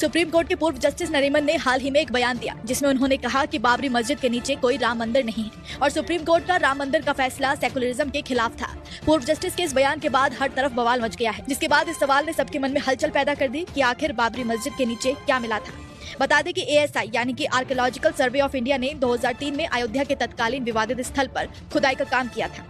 Supreme court के पूर्व justice Nariman ने हाल ही में एक बयान दिया जिसमें उन्होंने कहा कि बाबरी मस्जिद के नीचे कोई राम मंदिर नहीं है और सुप्रीम कोर्ट का राम मंदिर का फैसला सेकुलरिज्म के खिलाफ था। पूर्व जस्टिस के इस बयान के बाद हर तरफ बवाल मच गया है, जिसके बाद इस सवाल ने सबके मन में हलचल पैदा कर दी कि आखिर बाबरी मस्जिद के नीचे क्या मिला था। बता दें कि ASI यानी कि आर्कियोलॉजिकल सर्वे ऑफ इंडिया ने 2003 में अयोध्या के तत्कालीन विवादित स्थल पर खुदाई का काम किया था।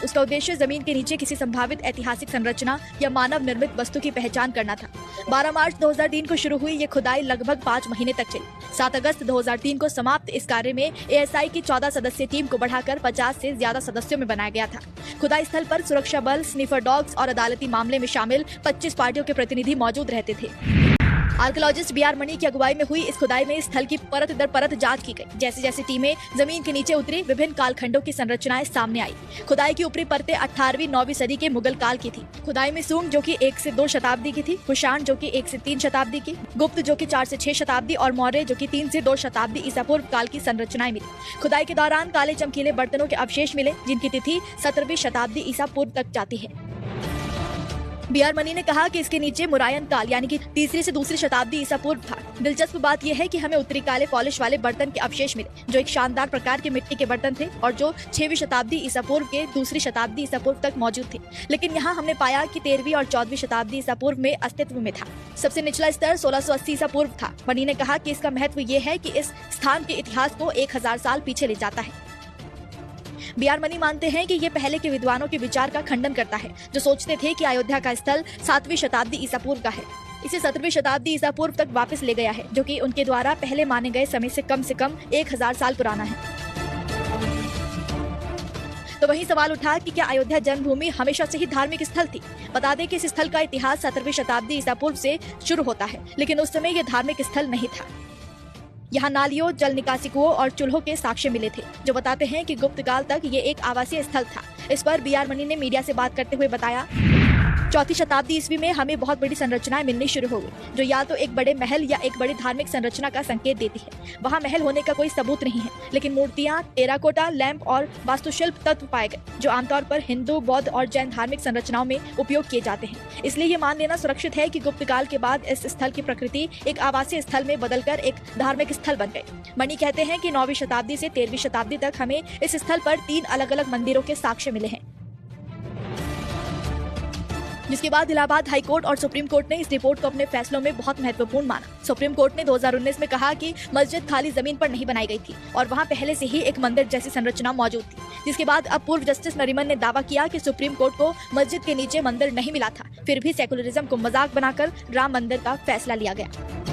उसका उद्देश्य जमीन के नीचे किसी संभावित ऐतिहासिक संरचना या मानव निर्मित वस्तु की पहचान करना था। 12 मार्च 2003 को शुरू हुई ये खुदाई लगभग 5 महीने तक चली। 7 अगस्त 2003 को समाप्त इस कार्य में ASI की 14 सदस्यीय टीम को बढ़ाकर 50 से ज्यादा सदस्यों में बनाया गया था। खुदाई स्थल पर सुरक्षा बल, स्निफर डॉग्स और अदालती मामले में शामिल 25 पार्टियों के प्रतिनिधि मौजूद रहते थे। आर्कियोलॉजिस्ट BR मणि की अगुवाई में हुई इस खुदाई में स्थल की परत दर परत जांच की गई। जैसे जैसे टीमें जमीन के नीचे उतरी, विभिन्न कालखंडों की संरचनाएं सामने आई। खुदाई की ऊपरी परतें 18वीं 9वीं सदी के मुगल काल की थी। खुदाई में सूंग जो कि 1 से 2 शताब्दी की थी, कुषाण जो कि 1 से 3 शताब्दी की, गुप्त जो कि 4 से 6 शताब्दी और मौर्य जो कि 3 से 2 शताब्दी ईसा पूर्व काल की संरचनाएं मिली। खुदाई के दौरान काले चमकीले बर्तनों के अवशेष मिले जिनकी तिथि 17वीं शताब्दी ईसा पूर्व तक जाती है। BR मणि ने कहा कि इसके नीचे मुरायन काल यानी कि 3री से 2री शताब्दी ईसा पूर्व था। दिलचस्प बात यह है कि हमें उत्तरी काले पॉलिश वाले बर्तन के अवशेष मिले जो एक शानदार प्रकार के मिट्टी के बर्तन थे और जो 6वीं शताब्दी ईसा पूर्व के 2री शताब्दी ईसा पूर्व तक मौजूद थे। लेकिन यहाँ हमने पाया कि 13वीं और 14वीं शताब्दी ईसा पूर्व में अस्तित्व में था। सबसे निचला स्तर 1680 ईसा पूर्व था। मणि ने कहा कि इसका महत्व ये है कि इस स्थान के इतिहास को 1000 साल पीछे ले जाता है। BR मणि मानते हैं कि ये पहले के विद्वानों के विचार का खंडन करता है जो सोचते थे कि अयोध्या का स्थल 7वीं शताब्दी ईसा पूर्व का है। इसे 17वीं शताब्दी ईसा पूर्व तक वापस ले गया है जो कि उनके द्वारा पहले माने गए समय से कम 1000 साल पुराना है। तो वही सवाल उठा कि क्या अयोध्या जन्मभूमि हमेशा से ही धार्मिक स्थल थी। बता दें कि इस स्थल का इतिहास 17वीं शताब्दी ईसा पूर्व से शुरू होता है, लेकिन उस समय यह धार्मिक स्थल नहीं था। यहाँ नालियों, जल निकासी कुओं और चूल्हों के साक्ष्य मिले थे जो बताते हैं कि गुप्त काल तक ये एक आवासीय स्थल था। इस पर BR मणि ने मीडिया से बात करते हुए बताया, 4वीं शताब्दी ईस्वी में हमें बहुत बड़ी संरचनाएं मिलनी शुरू हो गई जो या तो एक बड़े महल या एक बड़ी धार्मिक संरचना का संकेत देती है। वहाँ महल होने का कोई सबूत नहीं है, लेकिन मूर्तियां, टेराकोटा, लैंप और वास्तुशिल्प तत्व पाए गए जो आमतौर पर हिंदू, बौद्ध और जैन धार्मिक संरचनाओं में उपयोग किए जाते हैं। इसलिए ये मान लेना सुरक्षित है कि गुप्त काल के बाद इस स्थल की प्रकृति एक आवासीय स्थल में बदलकर एक धार्मिक स्थल बन गई। मणि कहते हैं कि 9वीं शताब्दी से 13वीं शताब्दी तक हमें इस स्थल पर 3 अलग अलग मंदिरों के साक्ष्य मिले हैं। जिसके बाद इलाहाबाद हाई कोर्ट और सुप्रीम कोर्ट ने इस रिपोर्ट को अपने फैसलों में बहुत महत्वपूर्ण माना। सुप्रीम कोर्ट ने 2019 में कहा कि मस्जिद खाली जमीन पर नहीं बनाई गई थी और वहां पहले से ही एक मंदिर जैसी संरचना मौजूद थी। जिसके बाद अब पूर्व जस्टिस नरीमन ने दावा किया कि सुप्रीम कोर्ट को मस्जिद के नीचे मंदिर नहीं मिला था, फिर भी सेकुलरिज्म को मजाक बनाकर राम मंदिर का फैसला लिया गया।